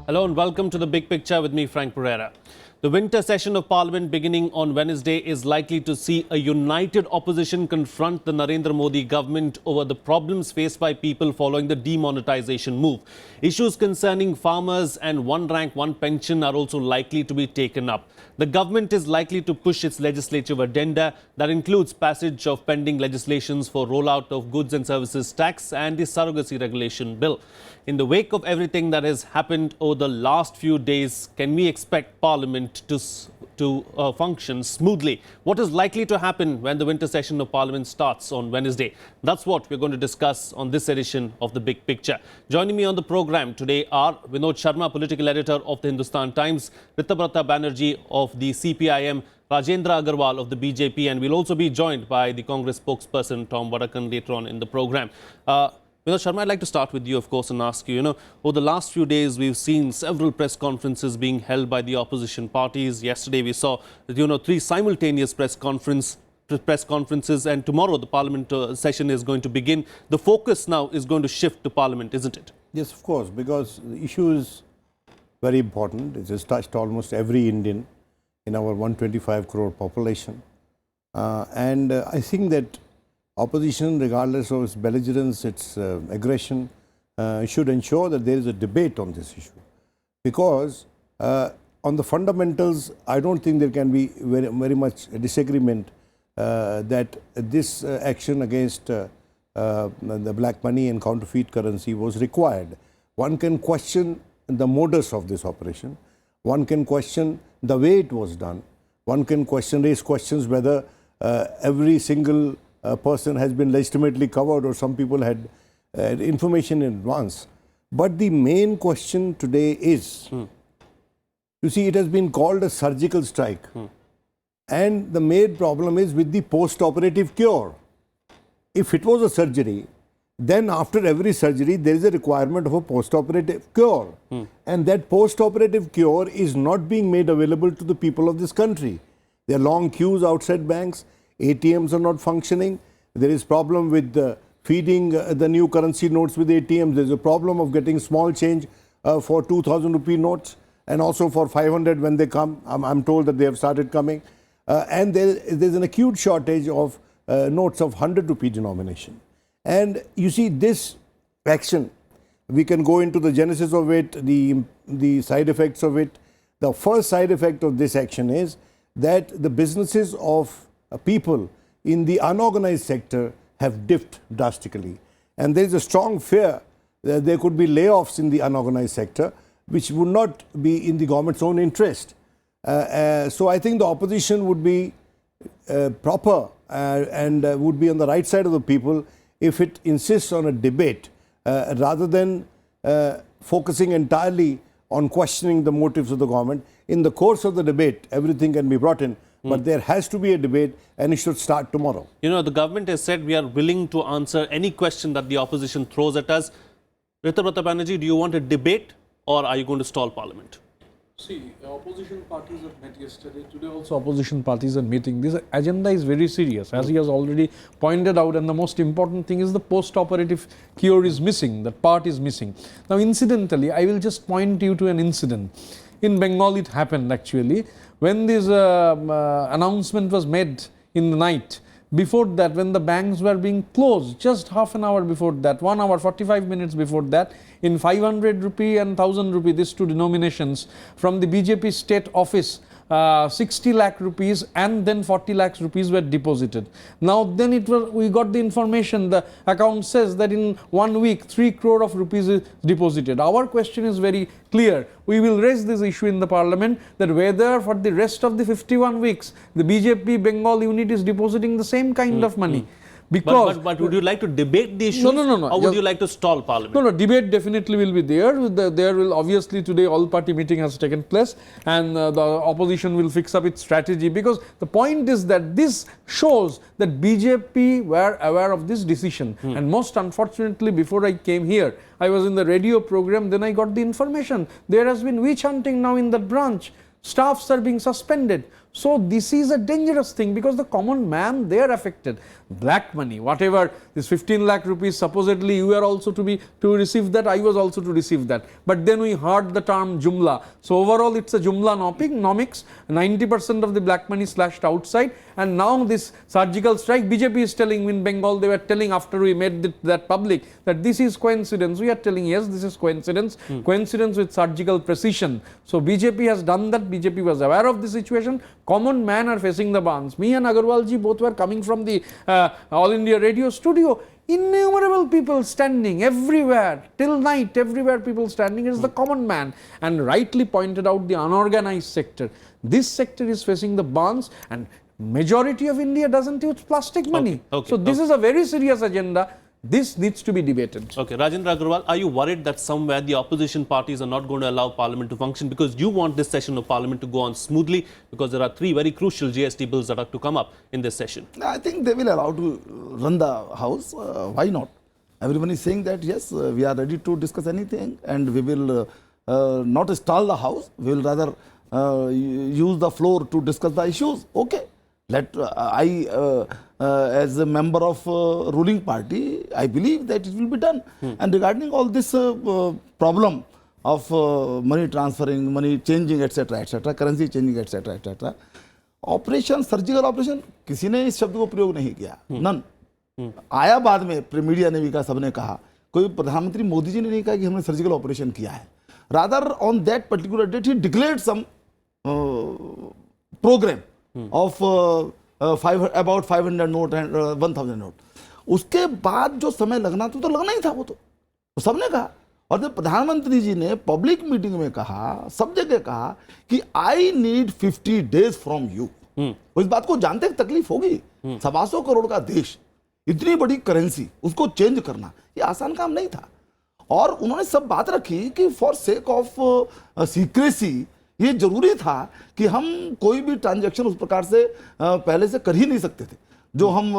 Hello and welcome to The Big Picture with me, Frank Pereira. The winter session of Parliament beginning on Wednesday is likely to see a united opposition confront the Narendra Modi government over the problems faced by people following the demonetization move. Issues concerning farmers and one rank, one pension are also likely to be taken up. The government is likely to push its legislative agenda that includes passage of pending legislations for rollout of goods and services tax and the surrogacy regulation bill. In the wake of everything that has happened over the last few days, can we expect Parliament to function smoothly? What is likely to happen when the winter session of Parliament starts on Wednesday? That's what we're going to discuss on this edition of The Big Picture. Joining me on the program today are Vinod Sharma, political editor of the Hindustan Times, Ritabrata Banerjee of the CPIM, Rajendra Agrawal of the BJP, and we'll also be joined by the Congress spokesperson Vadakkan later on in the program. Vinod Sharma, I'd like to start with you, of course, and ask you, over the last few days, we've seen several press conferences being held by the opposition parties. Yesterday, we saw, three simultaneous press conferences, and tomorrow the Parliament session is going to begin. The focus now is going to shift to Parliament, isn't it? Yes, of course, because the issue is very important. It has touched almost every Indian in our 125 crore population. I think that opposition, regardless of its belligerence, its aggression, should ensure that there is a debate on this issue. Because on the fundamentals, I don't think there can be very much a disagreement that this action against the black money and counterfeit currency was required. One can question the modus of this operation. One can question the way it was done. One can raise questions whether every single person has been legitimately covered or some people had information in advance. But the main question today is, you see, it has been called a surgical strike. And the main problem is with the post-operative cure. If it was a surgery, then after every surgery, there is a requirement of a post-operative cure. And that post-operative cure is not being made available to the people of this country. There are long queues outside banks. ATMs are not functioning. There is problem with feeding the new currency notes with ATMs. There is a problem of getting small change for 2,000 rupee notes and also for 500 when they come. I'm told that they have started coming. And there's an acute shortage of notes of 100 rupee denomination. And you see, this action, we can go into the genesis of it, the side effects of it. The first side effect of this action is that the businesses of people in the unorganized sector have dipped drastically. And there is a strong fear that there could be layoffs in the unorganized sector, which would not be in the government's own interest. So I think the opposition would be proper and would be on the right side of the people if it insists on a debate rather than focusing entirely on questioning the motives of the government. In the course of the debate, everything can be brought in. But there has to be a debate and it should start tomorrow. The government has said we are willing to answer any question that the opposition throws at us. Ritabrata Banerjee, do you want a debate or are you going to stall Parliament? See, opposition parties have met yesterday. Today also opposition parties are meeting. This agenda is very serious, as he has already pointed out, and the most important thing is the post-operative cure is missing, that part is missing. Now, incidentally, I will just point you to an incident. In Bengal, it happened actually. When this announcement was made in the night, before that, when the banks were being closed, just half an hour before that, 1 hour, 45 minutes before that, in 500 rupee and 1000 rupee, these two denominations, from the BJP state office, 60 lakh rupees and then 40 lakhs rupees were deposited. Now then we got the information, the account says that in 1 week 3 crore of rupees is deposited. Our question is very clear. We will raise this issue in the Parliament that whether for the rest of the 51 weeks the BJP Bengal unit is depositing the same kind of money. Because but would you like to debate the issue? No. Or would you like to stall Parliament? No, debate definitely will be there. There will obviously today all-party meeting has taken place and the opposition will fix up its strategy, because the point is that this shows that BJP were aware of this decision. And most unfortunately, before I came here, I was in the radio program, then I got the information. There has been witch hunting now in that branch. Staffs are being suspended. So this is a dangerous thing, because the common man, they are affected. Black money, whatever, this 15 lakh rupees, supposedly you are also to receive that, I was also to receive that. But then we heard the term Jumla. So overall it's a Jumla nomics, 90% of the black money slashed outside. And now this surgical strike, BJP is telling, in Bengal they were telling after we made that public, that this is coincidence. We are telling, yes, this is coincidence, coincidence with surgical precision. So BJP has done that, BJP was aware of the situation, common man are facing the burns. Me and Agrawal ji both were coming from the All India Radio studio, innumerable people standing everywhere, till night, everywhere people standing. It is the common man, and rightly pointed out the unorganized sector. This sector is facing the burns, and majority of India doesn't use plastic money. So this is a very serious agenda. This needs to be debated. Okay, Rajendra Agrawal, are you worried that somewhere the opposition parties are not going to allow Parliament to function because you want this session of Parliament to go on smoothly, because there are 3 very crucial GST bills that are to come up in this session? I think they will allow to run the House. Why not? Everyone is saying that yes, we are ready to discuss anything, and we will not stall the House. We will rather use the floor to discuss the issues. Okay. As a member of ruling party, I believe that it will be done. And regarding all this problem of money transferring, money changing, etc., currency changing, etc., operation, surgical operation, किसी ने इस शब्द को प्रयोग नहीं किया, none आया बाद में, मीडिया ने भी कहा, सबने कहा, कोई प्रधानमंत्री मोदी जी ने नहीं कहा कि हमने सर्जिकल ऑपरेशन किया है. Rather on that particular date he declared some programme of about 500 note and 1000 note. उसके बाद जो समय लगना था तो लगना ही था, वो तो सबने कहा. और जब प्रधानमंत्री जी ने पब्लिक मीटिंग में कहा, सब जगह कहा कि I need 50 days from you, इस बात को जानते तकलीफ होगी. 125 करोड़ का देश, इतनी बड़ी करेंसी, उसको चेंज करना ये आसान काम नहीं था. और उन्होंने सब बात रखी कि फॉर सेक ऑफ सीक्रेसी ये जरूरी था कि हम कोई भी ट्रांजैक्शन उस प्रकार से पहले से कर ही नहीं सकते थे. जो हम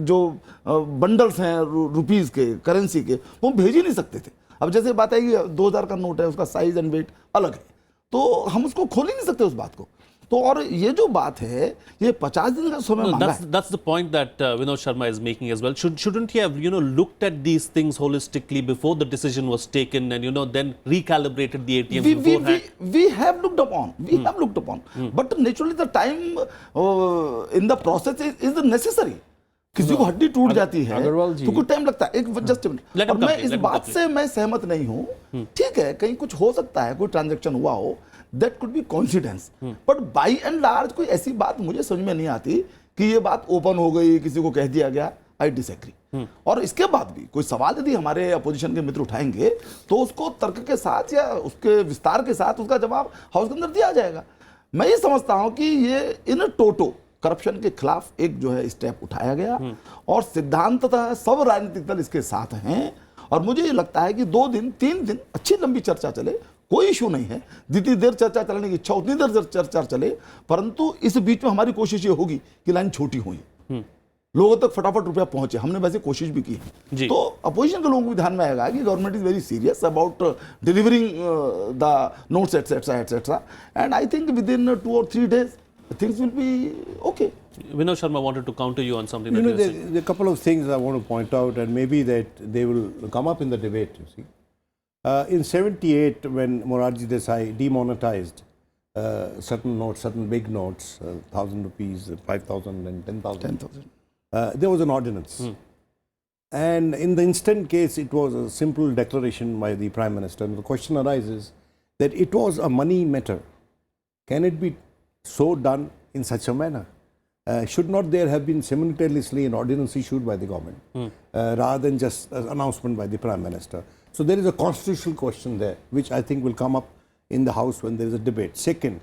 जो बंडल्स हैं रुपीस के, करेंसी के, वो भेज ही नहीं सकते थे. अब जैसे बात है कि 2000 का नोट है, उसका साइज एंड वेट अलग है, तो हम उसको खोल ही नहीं सकते उस बात को. तो और ये जो बात है, ये 50 दिन का समय मांगा है. That's the point that Vinod Sharma is making as well. Shouldn't he have, looked at these things holistically before the decision was taken, and then recalibrated the ATMs beforehand? We have looked upon. We have looked upon. But naturally the time in the process is necessary. किसी को हड्डी टूट जाती है तो कुछ time लगता है. एक जस्ट मिनट, और मैं इस बात से मैं सहमत नहीं हूं. ठीक है, कहीं कुछ हो सकता है, कोई ट्रांजैक्शन हुआ हो, that could be coincidence, but by and large कोई ऐसी बात मुझे समझ में नहीं आती कि ये बात ओपन हो गई, किसी को कह दिया गया. I disagree. और इसके बाद भी कोई सवाल यदि हमारे अपोजिशन के मित्र उठाएंगे तो उसको तर्क के साथ या उसके विस्तार के साथ उसका जवाब हाउस के अंदर दिया जाएगा. मैं ये समझता हूं कि ये इन टोटो करप्शन के खिलाफ एक जो है स्टेप उठाया गया, और सिद्धांततः सब राजनीतिक दल इसके साथ हैं. और मुझे ये लगता है कि 2 दिन 3 दिन अच्छी लंबी चर्चा चले, कोई इशू नहीं है. जितनी देर चर्चा चलाने की इच्छा उतनी देर चर्चा चले, परंतु इस बीच में हमारी कोशिश ये होगी कि लाइन छोटी हुई, लोगों तक फटाफट रुपया पहुंचे. हमने वैसे कोशिश भी की है. तो अपोजिशन के लोगों को भी ध्यान में आएगा कि government is very serious about delivering the notes etcetera etcetera, and I think with in 2 or 3 days things will be okay. Vinod Sharma wanted to counter you on something. There are a couple of things I want to point out, and maybe that they will come up in the debate. You see, in '78, when Morarji Desai demonetized certain notes, certain big notes, 1,000 rupees, 5,000 and 10,000, there was an ordinance. And in the instant case, it was a simple declaration by the Prime Minister. And the question arises that it was a money matter. Can it be so done in such a manner? Should not there have been simultaneously an ordinance issued by the government rather than just an announcement by the Prime Minister? So there is a constitutional question there, which I think will come up in the House when there is a debate. Second,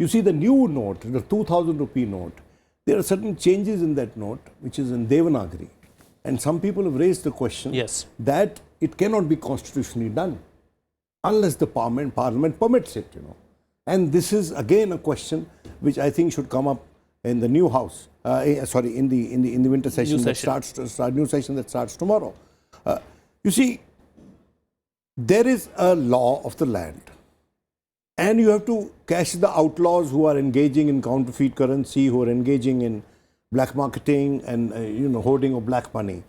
you see the new note, the 2,000 rupee note, there are certain changes in that note which is in Devanagari, and some people have raised the question that it cannot be constitutionally done unless the Parliament permits it, And this is again a question which I think should come up in the new House. In the winter session new session that starts tomorrow. You see, there is a law of the land, And you have to catch the outlaws who are engaging in counterfeit currency, who are engaging in black marketing and hoarding of black money.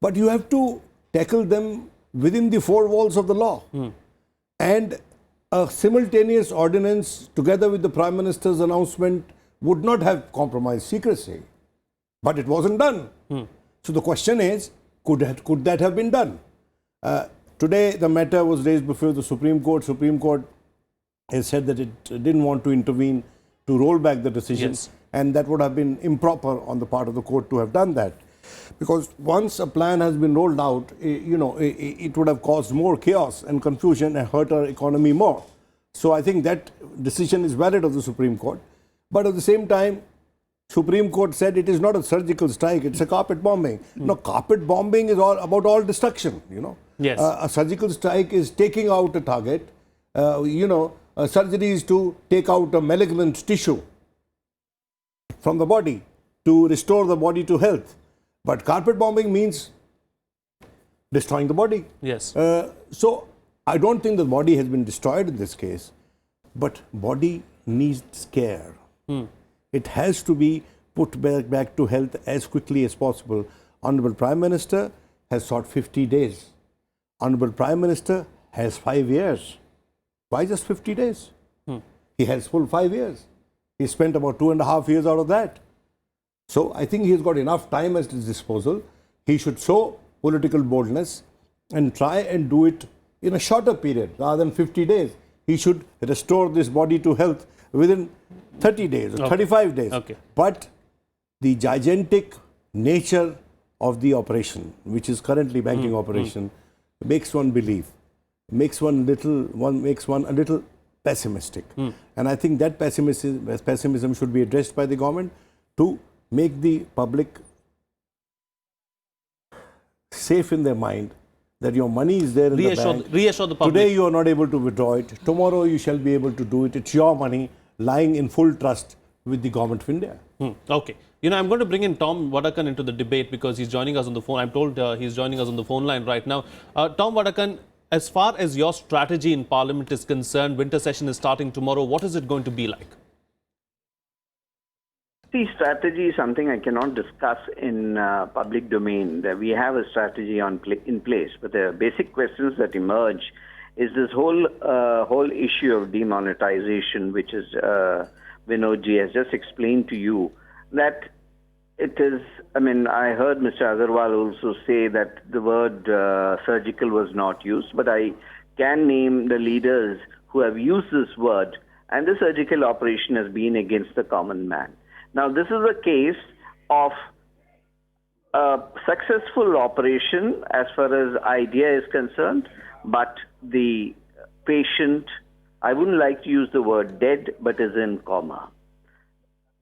But you have to tackle them within the four walls of the law. And a simultaneous ordinance together with the Prime Minister's announcement would not have compromised secrecy. But it wasn't done. So the question is, could that have been done? Today the matter was raised before the Supreme Court. Supreme Court has said that it didn't want to intervene to roll back the decision. Yes. And that would have been improper on the part of the court to have done that. Because once a plan has been rolled out, it would have caused more chaos and confusion and hurt our economy more. So I think that decision is valid of the Supreme Court. But at the same time, Supreme Court said it is not a surgical strike, it's a carpet bombing. Now, carpet bombing is all about all destruction, Yes. A surgical strike is taking out a target. Surgery is to take out a malignant tissue from the body to restore the body to health. But carpet bombing means destroying the body. Yes. So I don't think the body has been destroyed in this case, but body needs care. It has to be put back to health as quickly as possible. Honorable Prime Minister has sought 50 days. Honorable Prime Minister has 5 years. Why just 50 days? He has full 5 years. He spent about 2.5 years out of that. So I think he's got enough time at his disposal. He should show political boldness and try and do it in a shorter period rather than 50 days. He should restore this body to health within 30 days or 35 days. Okay. But the gigantic nature of the operation, which is currently banking operation, makes one believe, makes one a little pessimistic. And I think that pessimism should be addressed by the government to make the public safe in their mind that your money is there in the bank. Reassure the public. Today you are not able to withdraw it. Tomorrow you shall be able to do it. It's your money lying in full trust with the government of India. Okay. I'm going to bring in Tom Vadakkan into the debate because he's joining us on the phone. I'm told he's joining us on the phone line right now. Tom Vadakkan, as far as your strategy in Parliament is concerned, winter session is starting tomorrow. What is it going to be like? See, strategy is something I cannot discuss in public domain. That we have a strategy in place, but the basic questions that emerge is this whole issue of demonetization, which is Vinodji has just explained to you that it is. I mean, I heard Mr. Agrawal also say that the word surgical was not used, but I can name the leaders who have used this word, and the surgical operation has been against the common man. Now, this is a case of a successful operation as far as idea is concerned, but the patient, I wouldn't like to use the word dead, but is in coma.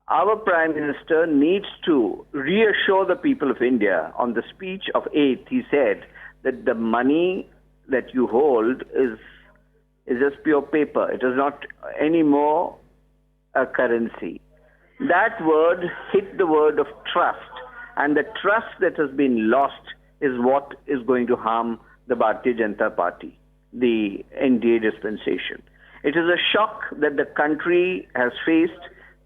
Our Prime Minister needs to reassure the people of India. On the speech of 8th, he said that the money that you hold is just pure paper. It is not anymore a currency. That word hit the word of trust, and the trust that has been lost is what is going to harm the Bharatiya Janata Party, the NDA dispensation. It is a shock that the country has faced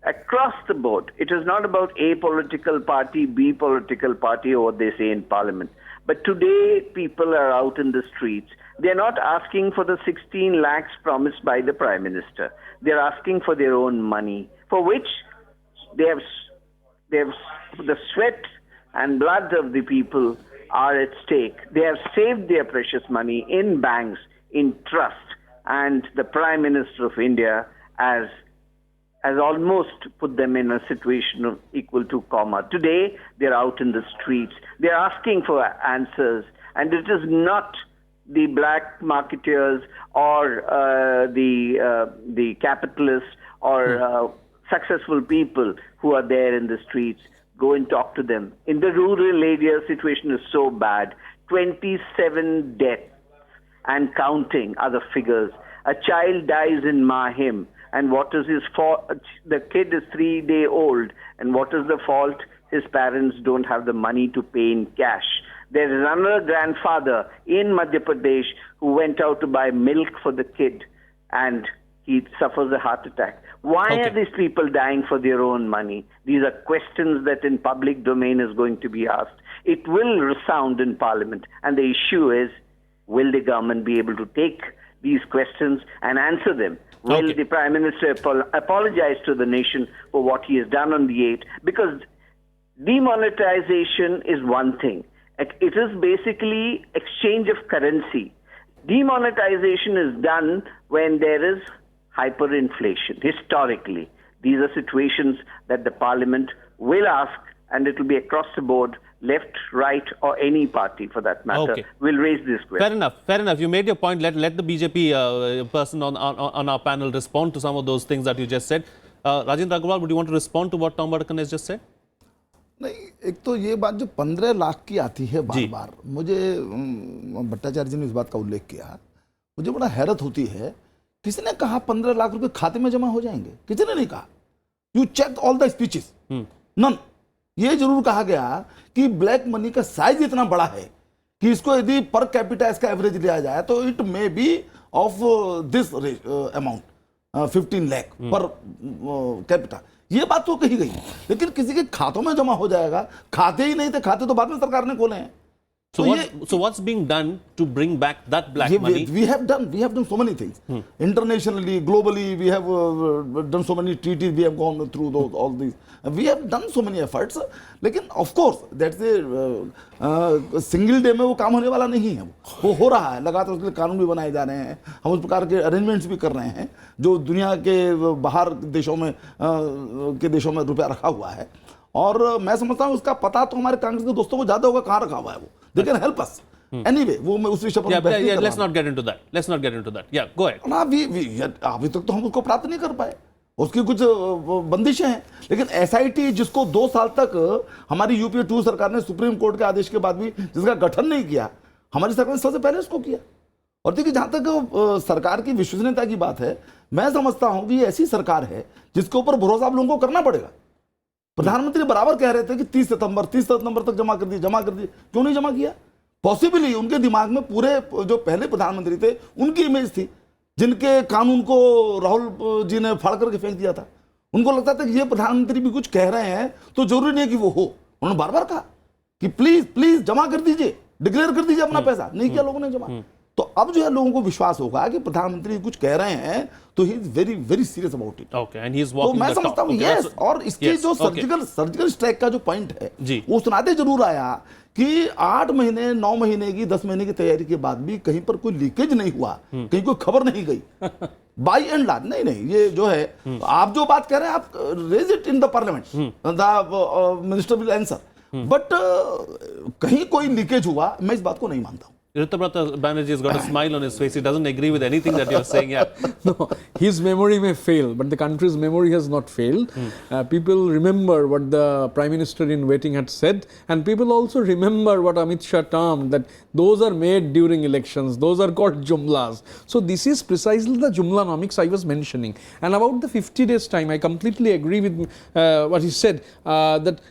across the board. It is not about A political party, B political party, or what they say in Parliament. But today, people are out in the streets. They are not asking for the 16 lakhs promised by the Prime Minister. They are asking for their own money, for which they have the sweat and blood of the people are at stake. They have saved their precious money in banks, in trust, and the Prime Minister of India has almost put them in a situation of equal to coma. Today, they're out in the streets. They're asking for answers, and it is not the black marketeers or the capitalists or successful people who are there in the streets. Go and talk to them. In the rural area, situation is so bad. 27 deaths and counting are the figures. A child dies in Mahim, and what is his fault? The kid is 3-day-old, and what is the fault? His parents don't have the money to pay in cash. There is another grandfather in Madhya Pradesh who went out to buy milk for the kid, and he suffers a heart attack. Why are these people dying for their own money? These are questions that in public domain is going to be asked. It will resound in Parliament. And the issue is, will the government be able to take these questions and answer them? Will the Prime Minister apologize to the nation for what he has done on the 8th? Because demonetization is one thing. It is basically exchange of currency. Demonetization is done when there is hyperinflation. Historically, these are situations that the Parliament will ask, and it will be across the board, left, right, or any party for that matter, will raise this question. Fair enough. Fair enough. You made your point. Let the BJP person on our panel respond to some of those things that you just said. Rajendra Agrawal, would you want to respond to what Tom Vadakkan has just said? नहीं, एक तो ये बात जो 15 लाख की आती है बार बार, मुझे भट्टाचार्य जी ने इस बात का उल्लेख किया, मुझे बड़ा हैरत होती है। किसी ने कहा 15 लाख रुपए खाते में जमा हो जाएंगे? किसी ने नहीं कहा। You check all the speeches, none. ये जरूर कहा गया कि ब्लैक मनी का साइज इतना बड़ा है कि इसको यदि पर कैपिटा इसका एवरेज लिया जाए तो it may be of this amount 15 lakh per capita. ये बात तो कही गई, लेकिन किसी के खातों में जमा हो जाएगा? खाते ही नहीं थे, खाते तो बाद में सरकार ने खोले हैं। So what's being done to bring back that black money? We have done so many things. Internationally, globally, we have done so many treaties. We have gone through all these. We have done so many efforts. लेकिन of course, that's a single day में वो काम होने वाला नहीं है। वो हो रहा है, लगातार उसके लिए कानून भी बनाए जा रहे हैं। हम उस प्रकार के अरेंजमेंट्स भी कर रहे हैं जो दुनिया के बाहर देशों में रुपया रखा हुआ है। और मैं समझता हूँ उसका पता तो हमारे कांग्रेस के दोस्तों को ज्यादा होगा कहाँ रखा हुआ है वो। They can help us. Anyway, वो मैं उस विषय पर let's not get into that. Let's not get into that. Yeah, go ahead. ना अभी तक तो हम उसको प्राप्त नहीं कर पाए, उसकी कुछ बंदिशें हैं। लेकिन एसआईटी जिसको 2 साल तक हमारी यूपीए 2 सरकार ने सुप्रीम कोर्ट के आदेश के बाद भी जिसका गठन नहीं किया, हमारी सरकार ने सबसे पहले उसको किया। और देखिए जहां तक सरकार की विश्वसनीयता की बात है, मैं समझता हूं कि ये ऐसी सरकार है जिसके ऊपर भरोसा आप लोगों को करना पड़ेगा। प्रधानमंत्री बराबर कह रहे थे कि 30 सितंबर तक जमा कर दिए। क्यों नहीं जमा किया? पॉसिबली उनके दिमाग में पूरे जो पहले प्रधानमंत्री थे उनकी इमेज थी, जिनके कानून को राहुल जी ने फाड़ करके फेंक दिया था। उनको लगता था कि ये प्रधानमंत्री भी कुछ कह रहे हैं तो जरूरी नहीं कि वो हो। उन्होंने बार बार कहा कि प्लीज जमा कर दीजिए, डिक्लेयर कर दीजिए अपना पैसा। नहीं किया लोगों ने जमा। तो अब जो है लोगों को विश्वास होगा कि प्रधानमंत्री कुछ कह रहे हैं तो he is very very serious about it. Okay, and he is walking the talk. तो मैं समझता हूं यस, और इसकी जो सर्जिकल स्ट्राइक का जो पॉइंट है वो सुनाते जरूर आया कि 8 महीने 9 महीने की 10 महीने की तैयारी के बाद भी कहीं पर कोई लीकेज नहीं हुआ, कहीं कोई खबर नहीं गई बाई एंड लार्ज। नहीं, ये जो है आप जो बात कह रहे हैं, आप raise it in the parliament, the minister will answer, but कहीं कोई लीकेज हुआ, मैं इस बात को नहीं मानता हूं। Ritabrata Banerjee has got a smile on his face. He doesn't agree with anything that you're saying. Yeah. No, his memory may fail, but the country's memory has not failed. People remember what the Prime Minister in waiting had said, and people also remember what Amit Shah termed that those are made during elections. Those are called jumlas. So this is precisely the jumlanomics I was mentioning. And about the 50 days time, I completely agree with what he said, that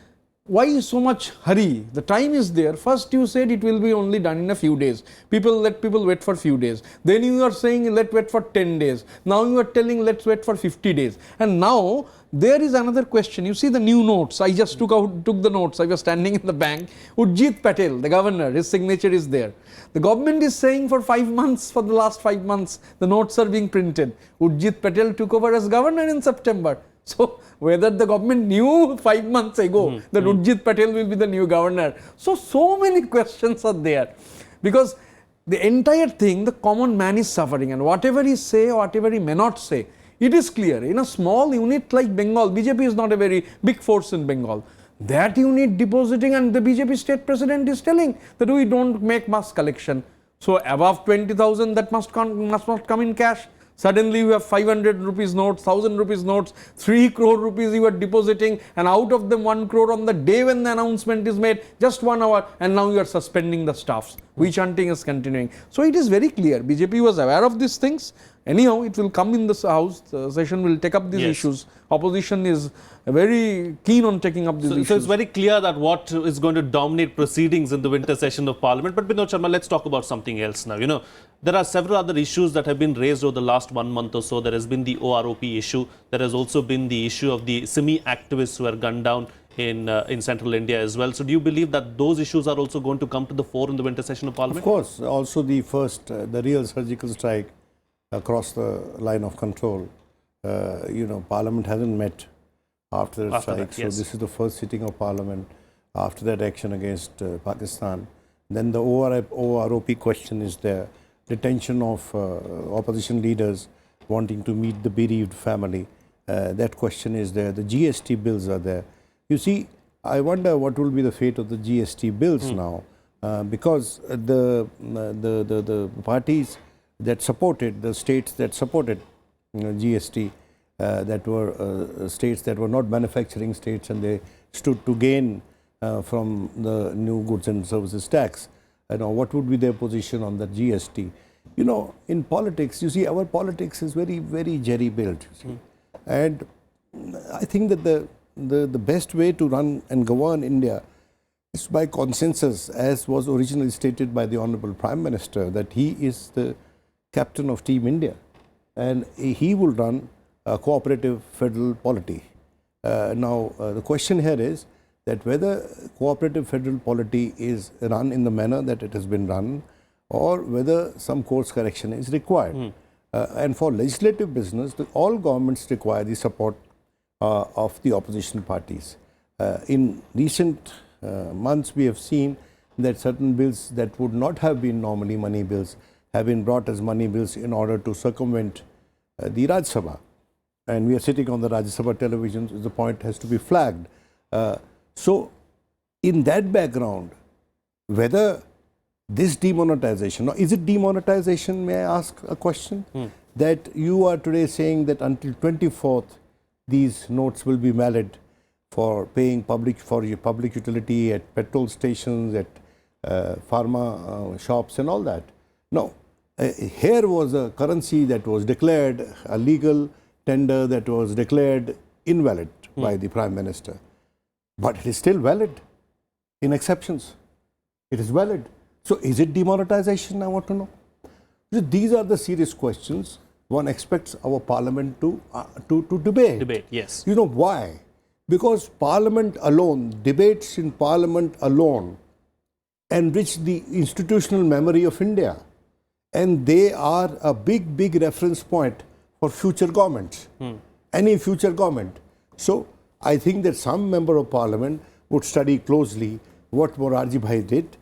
why so much hurry? The time is there. First you said it will be only done in a few days. Let people wait for few days. Then you are saying let's wait for 10 days. Now you are telling let's wait for 50 days. And now there is another question. You see the new notes. I just took the notes. I was standing in the bank. Urjit Patel, the governor, his signature is there. The government is saying for 5 months, for the last 5 months, the notes are being printed. Urjit Patel took over as governor in September. So whether the government knew 5 months ago that Urjit Patel will be the new governor. So many questions are there. Because the entire thing, the common man is suffering, and whatever he say, whatever he may not say, it is clear. In a small unit like Bengal, BJP is not a very big force in Bengal. That unit depositing, and the BJP state president is telling that we don't make mass collection. So above 20,000 that must not come in cash. Suddenly you have 500 rupees notes, 1000 rupees notes, 3 crore rupees you are depositing, and out of them 1 crore on the day when the announcement is made, just 1 hour, and now you are suspending the staffs. witch hunting is continuing. So it is very clear. BJP was aware of these things. Anyhow, it will come in this house. The session will take up these issues. Opposition is very keen on taking up these issues. So it's very clear that what is going to dominate proceedings in the winter session of Parliament. But Vinod Sharma, let's talk about something else now. You know, there are several other issues that have been raised over the last 1 month or so. There has been the OROP issue. There has also been the issue of the Simi activists who were gunned down in central India as well. So do you believe that those issues are also going to come to the fore in the winter session of Parliament? Of course. Also the first, the real surgical strike across the line of control. You know, Parliament hasn't met after the strike. So this is the first sitting of Parliament after that action against Pakistan. Then the OROP question is there. Detention of opposition leaders wanting to meet the bereaved family. That question is there. The GST bills are there. You see, I wonder what will be the fate of the GST bills now, because the parties that supported, the states that supported GST, that were states that were not manufacturing states, and they stood to gain from the new goods and services tax. You know, what would be their position on the GST? You know, in politics, you see, our politics is very, very jerry-built. And I think that the best way to run and govern India is by consensus, as was originally stated by the Honorable Prime Minister, that he is the captain of Team India and he will run a cooperative federal polity. Now, the question here is that whether cooperative federal polity is run in the manner that it has been run, or whether some course correction is required. And for legislative business, all governments require the support of the opposition parties. In recent months, we have seen that certain bills that would not have been normally money bills have been brought as money bills in order to circumvent the Rajya Sabha. And we are sitting on the Rajya Sabha television, the point has to be flagged. So, in that background, whether this demonetization, or is it demonetization, may I ask a question? That you are today saying that until 24th, these notes will be valid for paying for your public utility at petrol stations, at pharma shops and all that. No, here was a currency that was declared a legal tender, that was declared invalid by the Prime Minister. But it is still valid in exceptions. It is valid. So is it demonetization? I want to know. These are the serious questions one expects our Parliament to debate. Debate, yes. You know why? Because Parliament alone, debates in Parliament alone, enrich the institutional memory of India. And they are a big, big reference point for future governments, any future government. So I think that some member of Parliament would study closely what Morarji Bhai did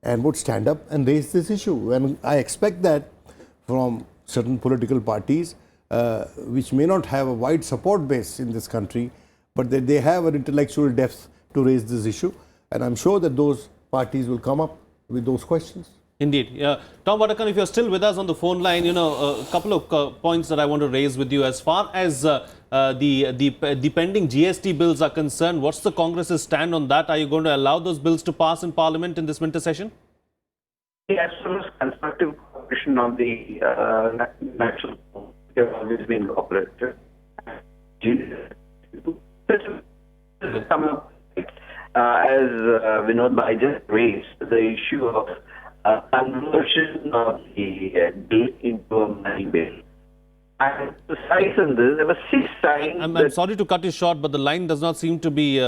and would stand up and raise this issue. And I expect that from certain political parties, which may not have a wide support base in this country, but that they have an intellectual depth to raise this issue. And I'm sure that those parties will come up with those questions. Indeed. Tom Vadakkan, if you're still with us on the phone line, you know, a couple of points that I want to raise with you. As far as the pending GST bills are concerned, what's the Congress's stand on that? Are you going to allow those bills to pass in Parliament in this winter session? As far as constructive cooperation of the national have always been cooperative. Come up, as Vinod Bhai just raised, the issue of conversion of the bill into a money bill. And to cite on this, there were 6 signs. I'm sorry to cut you short, but the line does not seem to be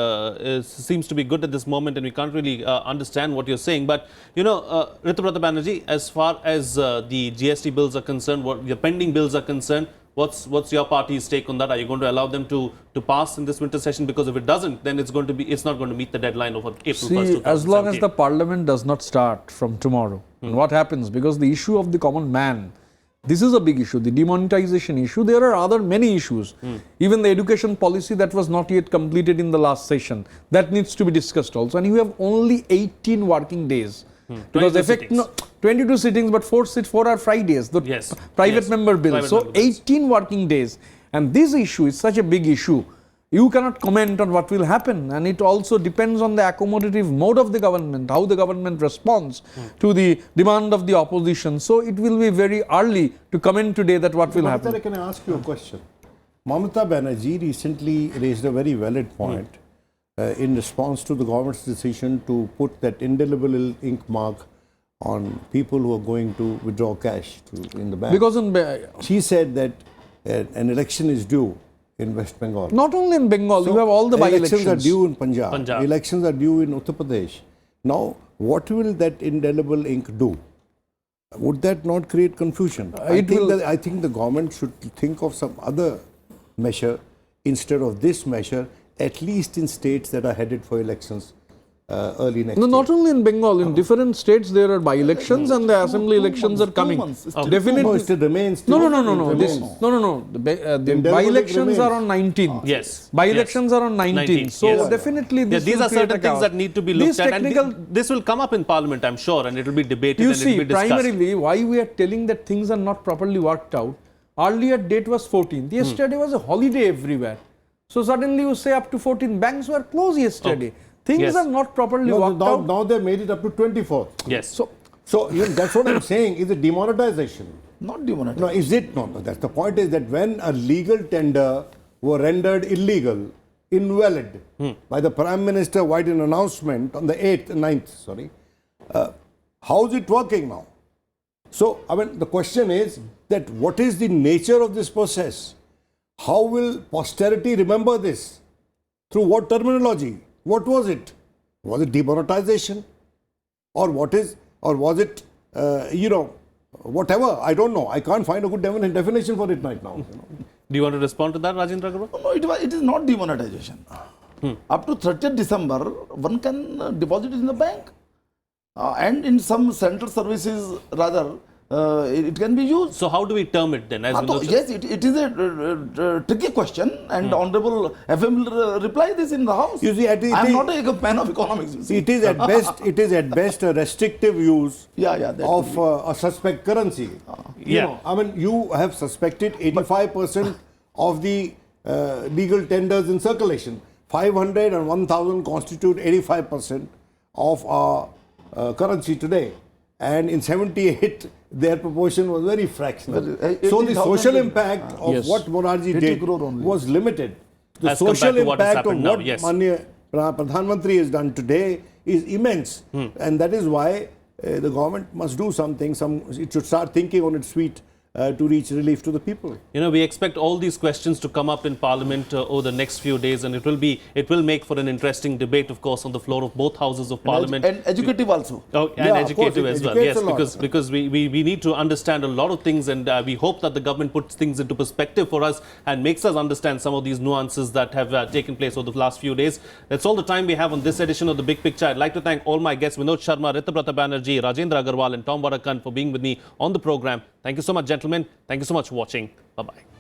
seems to be good at this moment, and we can't really understand what you're saying. But you know, Ritabrata Banerjee, as far as the GST bills are concerned, what your pending bills are concerned, what's your party's take on that? Are you going to allow them to pass in this winter session? Because if it doesn't, then it's not going to meet the deadline of April 1st. As long as the Parliament does not start from tomorrow, and what happens? Because the issue of the common man, this is a big issue, the demonetization issue. There are many issues. Even the education policy that was not yet completed in the last session, that needs to be discussed also. And you have only 18 working days. Because 22 sittings, but 4 are Fridays, the private member bill. So 18 working days. And this issue is such a big issue. you cannot comment on what will happen, and it also depends on the accommodative mode of the government, how the government responds to the demand of the opposition. So it will be very early to comment today that what will happen. Can I ask you a question? Mamata Banerjee recently raised a very valid point in response to the government's decision to put that indelible ink mark on people who are going to withdraw cash in the bank. Because she said that an election is due in West Bengal. not only in Bengal, you have all the by-elections. Elections are due in Punjab. Elections are due in Uttar Pradesh. Now, what will that indelible ink do? Would that not create confusion? I think the government should think of some other measure instead of this measure, at least in states that are headed for elections early next year. Not only in Bengal, in different states there are by-elections and the assembly elections are coming. Definitely. No, it still remains. No. The by-elections are on 19th. Yes. By-elections are on 19th. So definitely these are certain things that need to be looked at. And this will come up in Parliament, I'm sure, and it will be debated and it will be discussed. Primarily, why we are telling that things are not properly worked out, earlier date was 14th. Yesterday was a holiday everywhere. So suddenly you say up to 14, banks were closed yesterday. Things are not properly worked out. Now they made it up to 24th. Yes. So that's what I'm saying. Is it demonetization? Not demonetization. No, is it? No, that's the point is that when a legal tender were rendered illegal, invalid by the Prime Minister via an announcement on the 9th, how is it working now? So, I mean, the question is that what is the nature of this process? How will posterity remember this? Through what terminology? What was it? Was it demonetization? Or was it, whatever? I don't know. I can't find a good definition for it right now. Do you want to respond to that, Rajendra Agrawal? No, it is not demonetization. Up to 30th December, one can deposit it in the bank. And in some central services, rather, it can be used. So how do we term it then? Yes, it is a tricky question, and Honorable FM will reply this in the House. You see, I am not a man of economics. It is at best a restrictive use of a suspect currency. I mean, you have suspected 85% of the legal tenders in circulation. 500 and 1,000 constitute 85% of our currency today. And in 78, their proportion was very fractional. So the social impact of what Banerjee did was limited. The social impact of what Manya Pradhan Mantri has done today is immense. And that is why the government must do something. It should start thinking on its feet to reach relief to the people. We expect all these questions to come up in Parliament over the next few days, and it will make for an interesting debate, of course, on the floor of both houses of Parliament. And educative also. And educative as well. Yes, because we need to understand a lot of things, and we hope that the government puts things into perspective for us and makes us understand some of these nuances that have taken place over the last few days. That's all the time we have on this edition of The Big Picture. I'd like to thank all my guests, Vinod Sharma, Ritabrata Banerjee, Rajendra Agrawal and Tom Vadakkan for being with me on the program. Thank you so much, gentlemen. Thank you so much for watching. Bye-bye.